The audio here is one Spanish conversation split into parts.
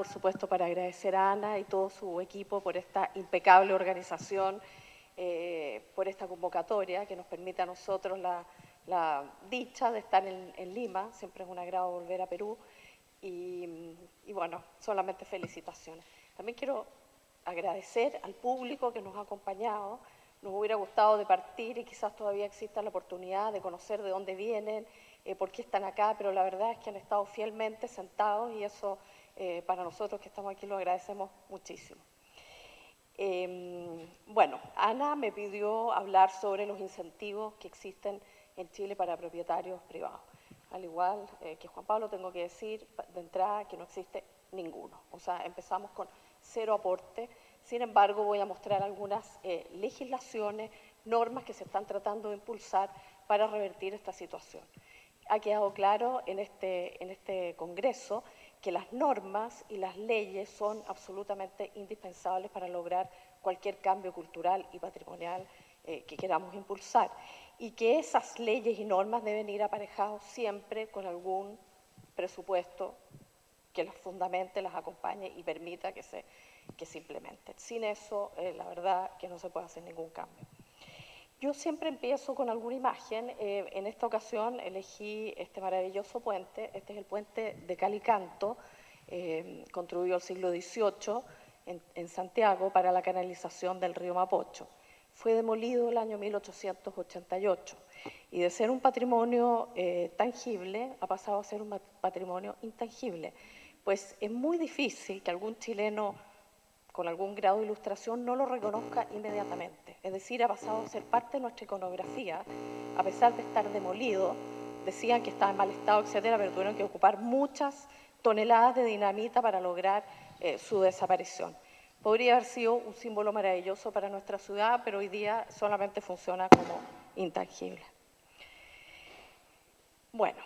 por supuesto, para agradecer a Ana y todo su equipo por esta impecable organización, por esta convocatoria que nos permite a nosotros la dicha de estar en Lima. Siempre es un agrado volver a Perú y bueno, solamente felicitaciones. También quiero agradecer al público que nos ha acompañado. Nos hubiera gustado de partir y quizás todavía exista la oportunidad de conocer de dónde vienen, por qué están acá, pero la verdad es que han estado fielmente sentados y eso para nosotros que estamos aquí lo agradecemos muchísimo. Bueno, Ana me pidió hablar sobre los incentivos que existen en Chile para propietarios privados. Al igual que Juan Pablo, tengo que decir de entrada que no existe ninguno. O sea, empezamos con cero aporte. Sin embargo, voy a mostrar algunas legislaciones, normas que se están tratando de impulsar para revertir esta situación. Ha quedado claro en este Congreso que las normas y las leyes son absolutamente indispensables para lograr cualquier cambio cultural y patrimonial que queramos impulsar, y que esas leyes y normas deben ir aparejados siempre con algún presupuesto que las fundamente, las acompañe y permita que se implementen. Sin eso, la verdad que no se puede hacer ningún cambio. Yo siempre empiezo con alguna imagen. En esta ocasión elegí este maravilloso puente. Este es el puente de Calicanto, construido el siglo XVIII en Santiago para la canalización del río Mapocho. Fue demolido el año 1888 y de ser un patrimonio tangible ha pasado a ser un patrimonio intangible, pues es muy difícil que algún chileno con algún grado de ilustración no lo reconozca inmediatamente. Es decir, ha pasado a ser parte de nuestra iconografía, a pesar de estar demolido. Decían que estaba en mal estado, etcétera, pero tuvieron que ocupar muchas toneladas de dinamita para lograr su desaparición. Podría haber sido un símbolo maravilloso para nuestra ciudad, pero hoy día solamente funciona como intangible. Bueno,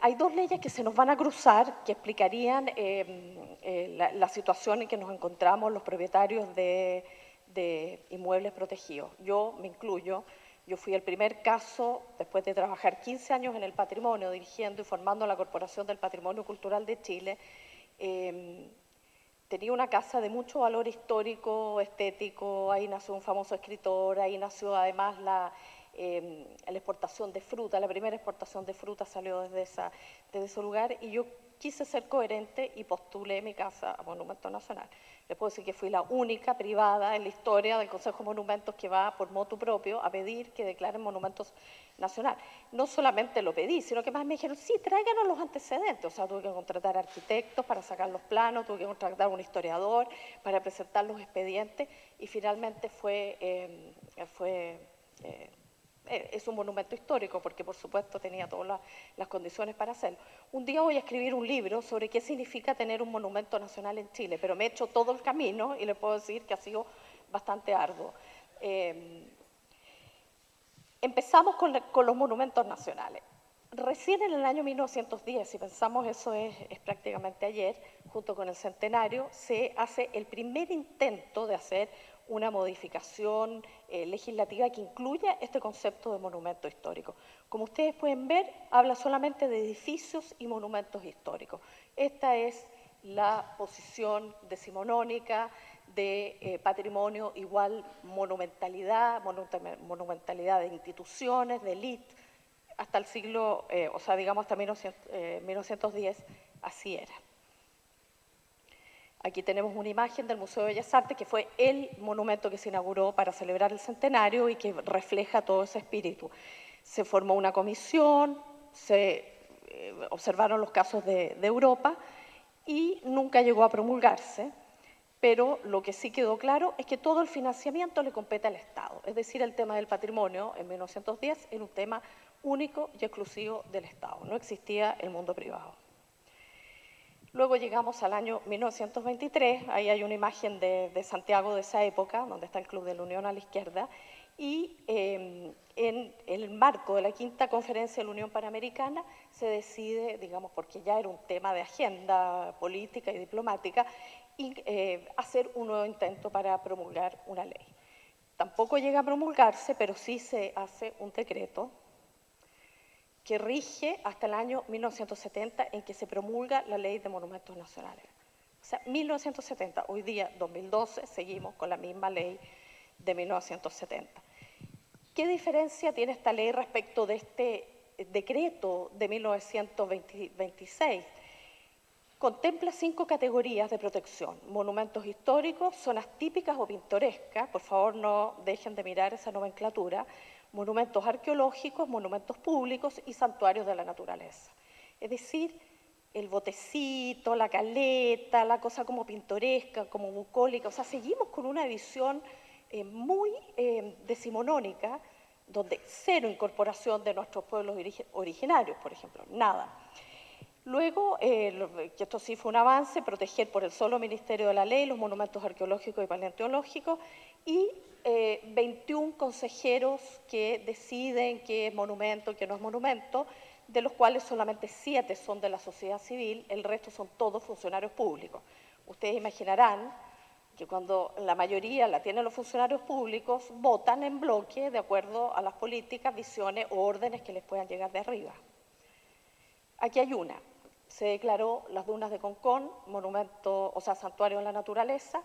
hay dos leyes que se nos van a cruzar que explicarían la situación en que nos encontramos los propietarios de inmuebles protegidos. Yo me incluyo, yo fui el primer caso, después de trabajar 15 años en el patrimonio, dirigiendo y formando la Corporación del Patrimonio Cultural de Chile. Tenía una casa de mucho valor histórico, estético, ahí nació un famoso escritor, ahí nació además la exportación de fruta, la primera exportación de fruta salió desde ese lugar, y yo quise ser coherente y postulé mi casa a Monumento Nacional. Les puedo decir que fui la única privada en la historia del Consejo de Monumentos que va por motu propio a pedir que declaren monumentos nacionales. No solamente lo pedí, sino que más me dijeron, sí, tráiganos los antecedentes. O sea, tuve que contratar arquitectos para sacar los planos, tuve que contratar a un historiador para presentar los expedientes, y finalmente es un monumento histórico porque, por supuesto, tenía todas las condiciones para hacerlo. Un día voy a escribir un libro sobre qué significa tener un monumento nacional en Chile, pero me he hecho todo el camino y les puedo decir que ha sido bastante arduo. Empezamos con los monumentos nacionales. Recién en el año 1910, si pensamos eso es prácticamente ayer, junto con el centenario, se hace el primer intento de hacer una modificación legislativa que incluya este concepto de monumento histórico. Como ustedes pueden ver, habla solamente de edificios y monumentos históricos. Esta es la posición decimonónica de patrimonio igual monumentalidad, monumentalidad de instituciones, de élite, hasta el siglo, o sea, digamos hasta 1910, así era. Aquí tenemos una imagen del Museo de Bellas Artes, que fue el monumento que se inauguró para celebrar el centenario y que refleja todo ese espíritu. Se formó una comisión, se observaron los casos de Europa y nunca llegó a promulgarse, pero lo que sí quedó claro es que todo el financiamiento le compete al Estado. Es decir, el tema del patrimonio en 1910 era un tema único y exclusivo del Estado, no existía el mundo privado. Luego llegamos al año 1923, ahí hay una imagen de Santiago de esa época, donde está el Club de la Unión a la izquierda, y en el marco de la quinta conferencia de la Unión Panamericana se decide, digamos, porque ya era un tema de agenda política y diplomática, y hacer un nuevo intento para promulgar una ley. Tampoco llega a promulgarse, pero sí se hace un decreto que rige hasta el año 1970 en que se promulga la Ley de Monumentos Nacionales. O sea, 1970, hoy día, 2012, seguimos con la misma ley de 1970. ¿Qué diferencia tiene esta ley respecto de este decreto de 1926? Contempla 5 categorías de protección: monumentos históricos, zonas típicas o pintorescas, por favor no dejen de mirar esa nomenclatura, monumentos arqueológicos, monumentos públicos y santuarios de la naturaleza. Es decir, el botecito, la caleta, la cosa como pintoresca, como bucólica, o sea, seguimos con una visión muy decimonónica, donde cero incorporación de nuestros pueblos originarios, por ejemplo, nada. Luego, que esto sí fue un avance, proteger por el solo Ministerio de la Ley los monumentos arqueológicos y paleontológicos y 21 consejeros que deciden qué es monumento y qué no es monumento, de los cuales solamente 7 son de la sociedad civil, el resto son todos funcionarios públicos. Ustedes imaginarán que cuando la mayoría la tienen los funcionarios públicos, votan en bloque de acuerdo a las políticas, visiones o órdenes que les puedan llegar de arriba. Aquí hay una. Se declaró las dunas de Concón, monumento, o sea, santuario de la naturaleza,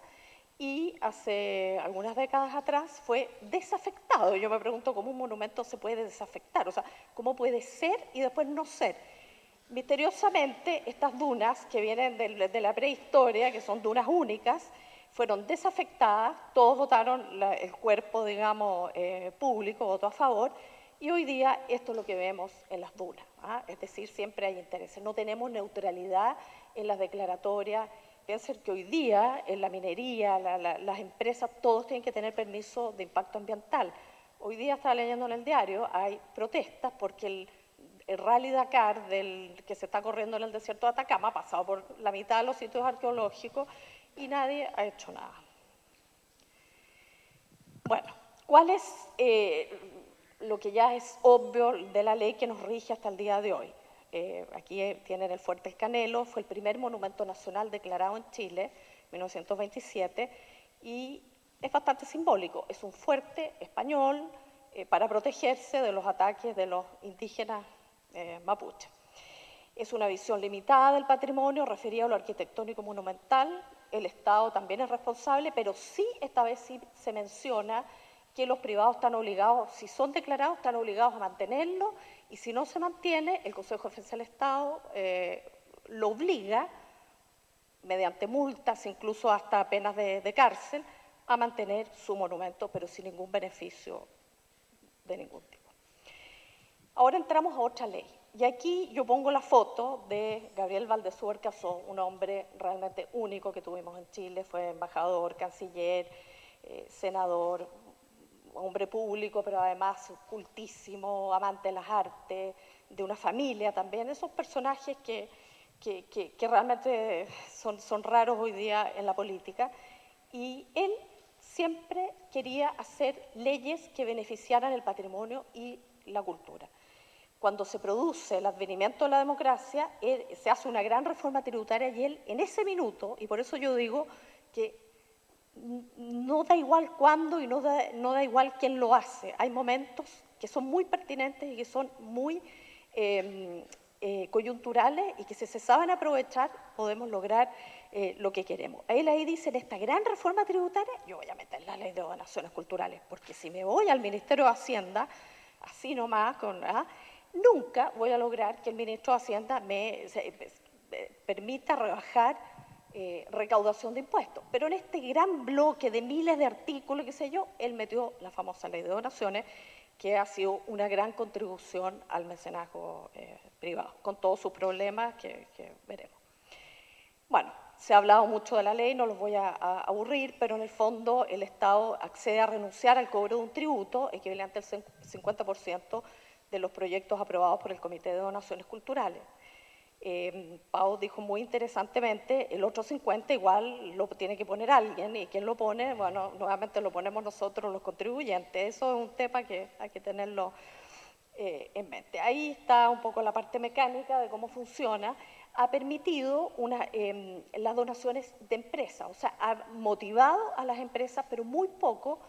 y hace algunas décadas atrás fue desafectado. Yo me pregunto cómo un monumento se puede desafectar, o sea, cómo puede ser y después no ser. Misteriosamente, estas dunas que vienen de la prehistoria, que son dunas únicas, fueron desafectadas, todos votaron, el cuerpo, digamos, público votó a favor, y hoy día esto es lo que vemos en las dunas, ¿ah? Es decir, siempre hay intereses, no tenemos neutralidad en las declaratorias. Piensen que hoy día en la minería, las empresas, todos tienen que tener permiso de impacto ambiental. Hoy día estaba leyendo en el diario, hay protestas porque el Rally Dakar que se está corriendo en el desierto de Atacama ha pasado por la mitad de los sitios arqueológicos y nadie ha hecho nada. Bueno, ¿cuál es lo que ya es obvio de la ley que nos rige hasta el día de hoy? Aquí tienen el Fuerte Escanelo, fue el primer monumento nacional declarado en Chile, 1927, y es bastante simbólico. Es un fuerte español para protegerse de los ataques de los indígenas mapuche. Es una visión limitada del patrimonio referida a lo arquitectónico monumental. El Estado también es responsable, pero sí, esta vez sí se menciona que los privados están obligados, si son declarados, están obligados a mantenerlo, y si no se mantiene, el Consejo de Defensa del Estado lo obliga, mediante multas, incluso hasta penas de cárcel, a mantener su monumento, pero sin ningún beneficio de ningún tipo. Ahora entramos a otra ley. Y aquí yo pongo la foto de Gabriel Valdezúa Casó, un hombre realmente único que tuvimos en Chile, fue embajador, canciller, senador, hombre público, pero además cultísimo, amante de las artes, de una familia también, esos personajes que realmente son raros hoy día en la política. Y él siempre quería hacer leyes que beneficiaran el patrimonio y la cultura. Cuando se produce el advenimiento de la democracia, se hace una gran reforma tributaria y él en ese minuto, y por eso yo digo que no da igual cuándo y no da igual quién lo hace, hay momentos que son muy pertinentes y que son muy coyunturales y que si se saben aprovechar podemos lograr lo que queremos. Él ahí dice, en esta gran reforma tributaria yo voy a meter la ley de donaciones culturales, porque si me voy al Ministerio de Hacienda, así nomás, nunca voy a lograr que el ministro de Hacienda me permita rebajar recaudación de impuestos. Pero en este gran bloque de miles de artículos, qué sé yo, él metió la famosa ley de donaciones, que ha sido una gran contribución al mecenazgo privado, con todos sus problemas que veremos. Bueno, se ha hablado mucho de la ley, no los voy a aburrir, pero en el fondo el Estado accede a renunciar al cobro de un tributo equivalente al 50% de los proyectos aprobados por el Comité de Donaciones Culturales. Pau dijo muy interesantemente, el otro 50 igual lo tiene que poner alguien, y ¿quién lo pone? Bueno, nuevamente lo ponemos nosotros los contribuyentes. Eso es un tema que hay que tenerlo en mente. Ahí está un poco la parte mecánica de cómo funciona. Ha permitido las donaciones de empresas, o sea, ha motivado a las empresas, pero muy poco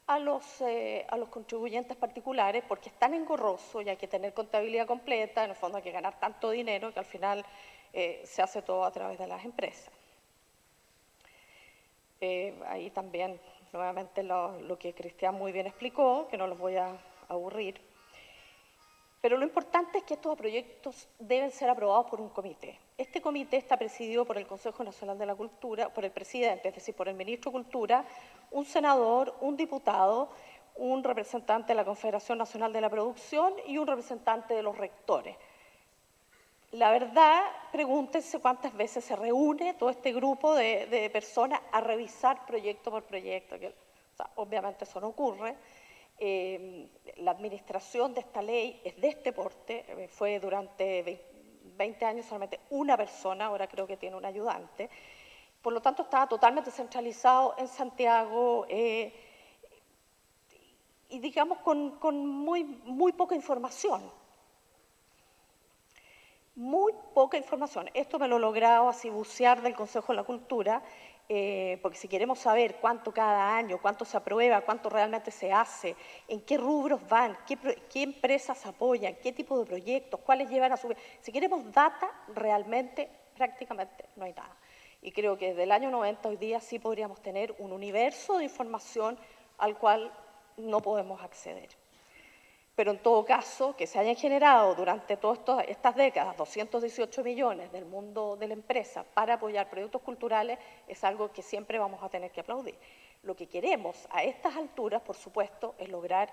a los contribuyentes particulares, porque es tan engorroso y hay que tener contabilidad completa, en el fondo hay que ganar tanto dinero que al final se hace todo a través de las empresas. Ahí también, nuevamente, lo que Cristian muy bien explicó, que no los voy a aburrir. Pero lo importante es que estos proyectos deben ser aprobados por un comité. Este comité está presidido por el Consejo Nacional de la Cultura, por el presidente, es decir, por el ministro de Cultura, un senador, un diputado, un representante de la Confederación Nacional de la Producción y un representante de los rectores. La verdad, pregúntense cuántas veces se reúne todo este grupo de personas a revisar proyecto por proyecto. O sea, obviamente eso no ocurre. La administración de esta ley es de este porte, fue durante 20 años solamente una persona, ahora creo que tiene un ayudante, por lo tanto estaba totalmente centralizado en Santiago y digamos con muy poca información. Muy poca información. Esto me lo he logrado así bucear del Consejo de la Cultura, porque si queremos saber cuánto cada año, cuánto se aprueba, cuánto realmente se hace, en qué rubros van, qué empresas apoyan, qué tipo de proyectos, cuáles llevan a su... Si queremos data, realmente prácticamente no hay nada. Y creo que desde el año 90 hoy día sí podríamos tener un universo de información al cual no podemos acceder. Pero en todo caso, que se hayan generado durante todas estas décadas 218 millones del mundo de la empresa para apoyar proyectos culturales es algo que siempre vamos a tener que aplaudir. Lo que queremos a estas alturas, por supuesto, es lograr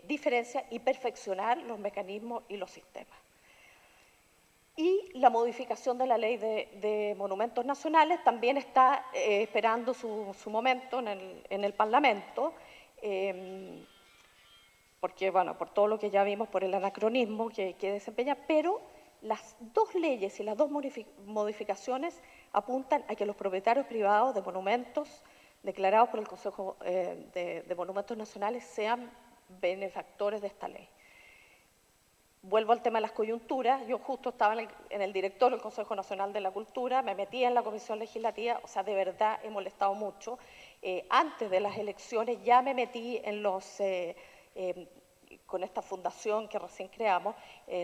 diferencias y perfeccionar los mecanismos y los sistemas. Y la modificación de la ley de monumentos nacionales también está esperando su momento en el Parlamento, porque, bueno, por todo lo que ya vimos, por el anacronismo que desempeña, pero las dos leyes y las dos modificaciones apuntan a que los propietarios privados de monumentos declarados por el Consejo de Monumentos Nacionales sean benefactores de esta ley. Vuelvo al tema de las coyunturas. Yo justo estaba en el directorio del Consejo Nacional de la Cultura, me metí en la comisión legislativa, o sea, de verdad he molestado mucho. Antes de las elecciones ya me metí en los... con esta fundación que recién creamos,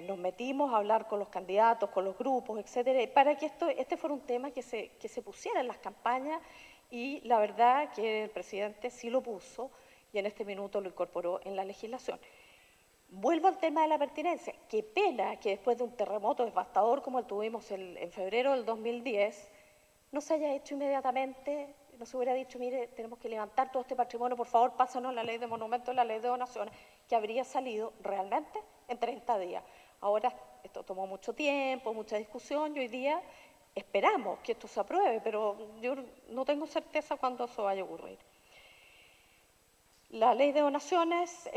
nos metimos a hablar con los candidatos, con los grupos, etcétera, para que este fuera un tema que se pusiera en las campañas, y la verdad que el presidente sí lo puso y en este minuto lo incorporó en la legislación. Vuelvo al tema de la pertinencia. Qué pena que después de un terremoto devastador como el tuvimos en febrero del 2010, no se haya hecho inmediatamente, no se hubiera dicho, mire, tenemos que levantar todo este patrimonio, por favor, pásanos la ley de monumentos, la ley de donaciones, que habría salido realmente en 30 días. Ahora, esto tomó mucho tiempo, mucha discusión, y hoy día esperamos que esto se apruebe, pero yo no tengo certeza cuándo eso vaya a ocurrir. La ley de donaciones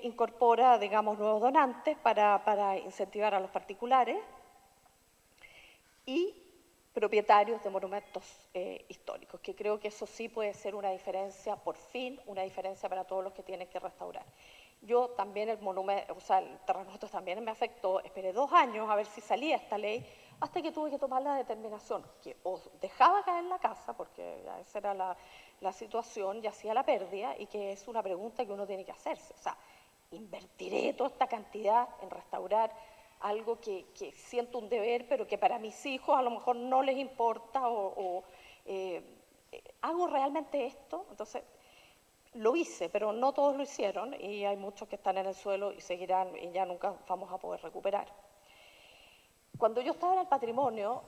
incorpora, digamos, nuevos donantes para incentivar a los particulares y propietarios de monumentos históricos, que creo que eso sí puede ser una diferencia, por fin, una diferencia para todos los que tienen que restaurar. Yo también el terremoto también me afectó, esperé 2 años a ver si salía esta ley, hasta que tuve que tomar la determinación, que o dejaba caer la casa, porque esa era la situación, y hacía la pérdida, y que es una pregunta que uno tiene que hacerse. O sea, ¿invertiré toda esta cantidad en restaurar algo que siento un deber, pero que para mis hijos a lo mejor no les importa, ¿hago realmente esto? Entonces, lo hice, pero no todos lo hicieron, y hay muchos que están en el suelo y seguirán, y ya nunca vamos a poder recuperar. Cuando yo estaba en el patrimonio,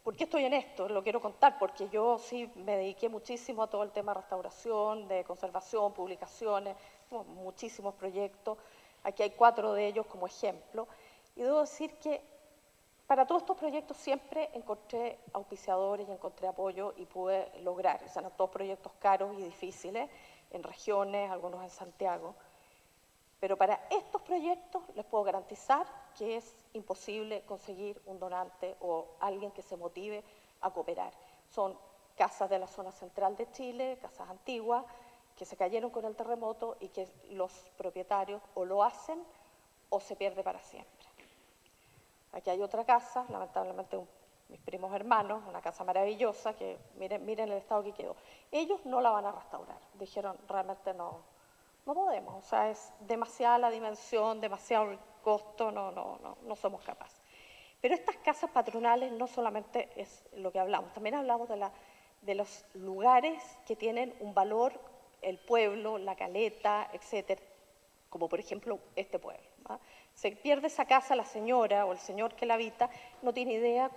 ¿por qué estoy en esto? Lo quiero contar, porque yo sí me dediqué muchísimo a todo el tema de restauración, de conservación, publicaciones, muchísimos proyectos. Aquí hay 4 de ellos como ejemplo. Y debo decir que para todos estos proyectos siempre encontré auspiciadores y encontré apoyo y pude lograr. O sea, eran todos proyectos caros y difíciles, en regiones, algunos en Santiago. Pero para estos proyectos les puedo garantizar que es imposible conseguir un donante o alguien que se motive a cooperar. Son casas de la zona central de Chile, casas antiguas, que se cayeron con el terremoto y que los propietarios o lo hacen o se pierde para siempre. Aquí hay otra casa, lamentablemente mis primos hermanos, una casa maravillosa, que miren el estado que quedó. Ellos no la van a restaurar, dijeron realmente no podemos, o sea, es demasiada la dimensión, demasiado el costo, no somos capaces. Pero estas casas patronales no solamente es lo que hablamos, también hablamos de de los lugares que tienen un valor, el pueblo, la caleta, etcétera, como por ejemplo este pueblo. Se pierde esa casa, la señora o el señor que la habita no tiene idea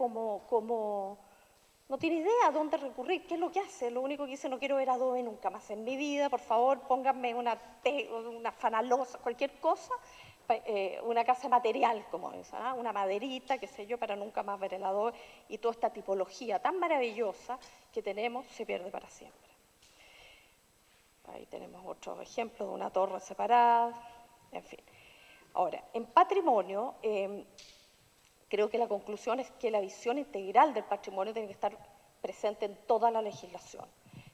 no tiene idea a dónde recurrir, qué es lo que hace. Lo único que dice: no quiero ver adobe nunca más en mi vida, por favor, pónganme una fanalosa, cualquier cosa, una casa material como esa, una maderita, qué sé yo, para nunca más ver el adobe, y toda esta tipología tan maravillosa que tenemos se pierde para siempre. Ahí tenemos otro ejemplo de una torre separada, en fin. Ahora, en patrimonio, creo que la conclusión es que la visión integral del patrimonio tiene que estar presente en toda la legislación.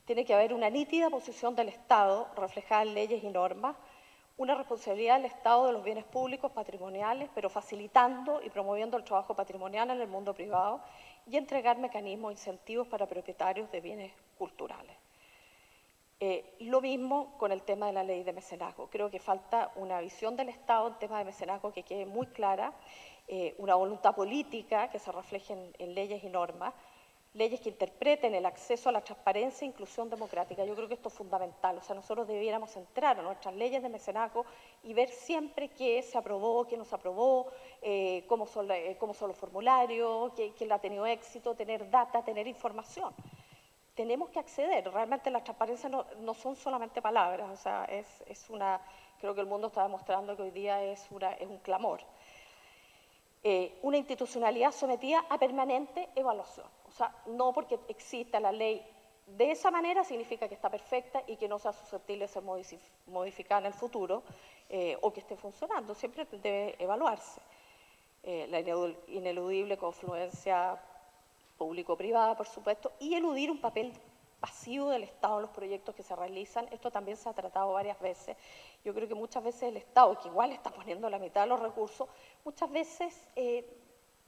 Tiene que haber una nítida posición del Estado, reflejada en leyes y normas, una responsabilidad del Estado de los bienes públicos patrimoniales, pero facilitando y promoviendo el trabajo patrimonial en el mundo privado, y entregar mecanismos e incentivos para propietarios de bienes culturales. Lo mismo con el tema de la ley de mecenazgo. Creo que falta una visión del Estado en tema de mecenazgo que quede muy clara, una voluntad política que se refleje en leyes y normas, leyes que interpreten el acceso a la transparencia e inclusión democrática. Yo creo que esto es fundamental. O sea, nosotros debiéramos entrar a nuestras leyes de mecenazgo y ver siempre qué se aprobó, qué no se aprobó, cómo son los formularios, quién ha tenido éxito, tener data, tener información. Tenemos que acceder. Realmente la transparencia no son solamente palabras, o sea, creo que el mundo está demostrando que hoy día es un clamor. Una institucionalidad sometida a permanente evaluación. O sea, no porque exista la ley de esa manera significa que está perfecta y que no sea susceptible de ser modificada en el futuro o que esté funcionando. Siempre debe evaluarse. La ineludible confluencia público-privada, por supuesto, y eludir un papel pasivo del Estado en los proyectos que se realizan. Esto también se ha tratado varias veces. Yo creo que muchas veces el Estado, que igual está poniendo la mitad de los recursos, muchas veces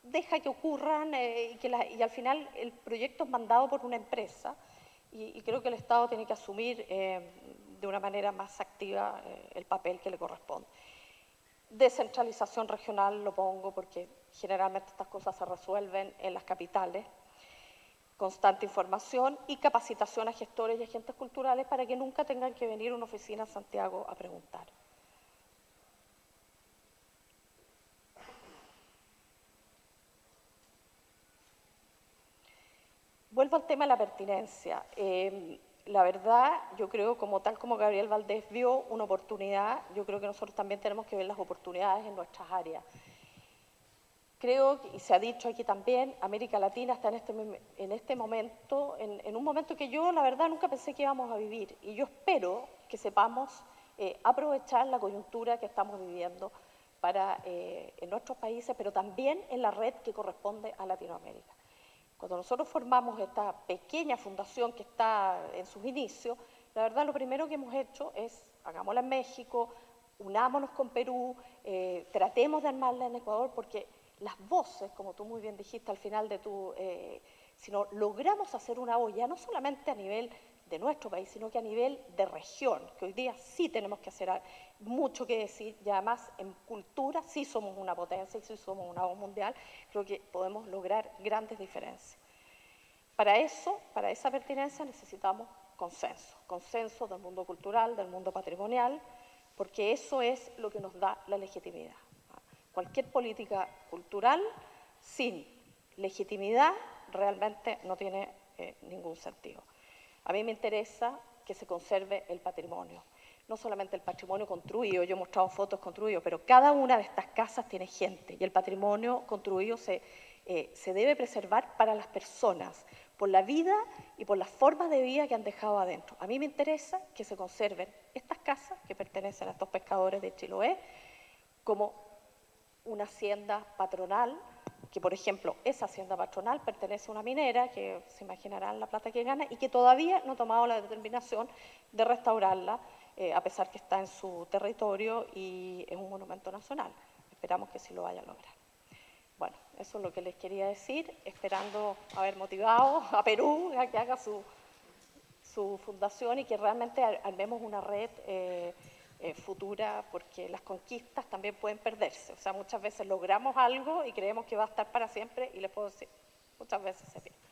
deja que ocurran y al final el proyecto es mandado por una empresa y creo que el Estado tiene que asumir de una manera más activa el papel que le corresponde. Descentralización regional lo pongo porque generalmente estas cosas se resuelven en las capitales. Constante información y capacitación a gestores y agentes culturales para que nunca tengan que venir a una oficina a Santiago a preguntar. Vuelvo al tema de la pertinencia. La verdad, yo creo, tal como Gabriel Valdés vio una oportunidad, yo creo que nosotros también tenemos que ver las oportunidades en nuestras áreas. Creo, y se ha dicho aquí también, América Latina está en este momento, en un momento que yo la verdad nunca pensé que íbamos a vivir, y yo espero que sepamos aprovechar la coyuntura que estamos viviendo en nuestros países, pero también en la red que corresponde a Latinoamérica. Cuando nosotros formamos esta pequeña fundación que está en sus inicios, la verdad lo primero que hemos hecho es, hagámosla en México, unámonos con Perú, tratemos de armarla en Ecuador, porque las voces, como tú muy bien dijiste al final de si no logramos hacer una olla, no solamente a nivel de nuestro país, sino que a nivel de región, que hoy día sí tenemos que hacer mucho que decir, y además en cultura sí somos una potencia y sí somos una voz mundial, creo que podemos lograr grandes diferencias. Para eso, para esa pertinencia necesitamos consenso del mundo cultural, del mundo patrimonial, porque eso es lo que nos da la legitimidad. Cualquier política cultural sin legitimidad realmente no tiene ningún sentido. A mí me interesa que se conserve el patrimonio, no solamente el patrimonio construido, yo he mostrado fotos construidas, pero cada una de estas casas tiene gente y el patrimonio construido se debe preservar para las personas, por la vida y por las formas de vida que han dejado adentro. A mí me interesa que se conserven estas casas que pertenecen a estos pescadores de Chiloé como una hacienda patronal, que por ejemplo esa hacienda patronal pertenece a una minera, que se imaginarán la plata que gana, y que todavía no ha tomado la determinación de restaurarla, a pesar que está en su territorio y es un monumento nacional. Esperamos que sí lo vaya a lograr. Bueno, eso es lo que les quería decir, esperando haber motivado a Perú a que haga su fundación y que realmente armemos una red futura, porque las conquistas también pueden perderse. O sea, muchas veces logramos algo y creemos que va a estar para siempre y les puedo decir, muchas veces se pierde.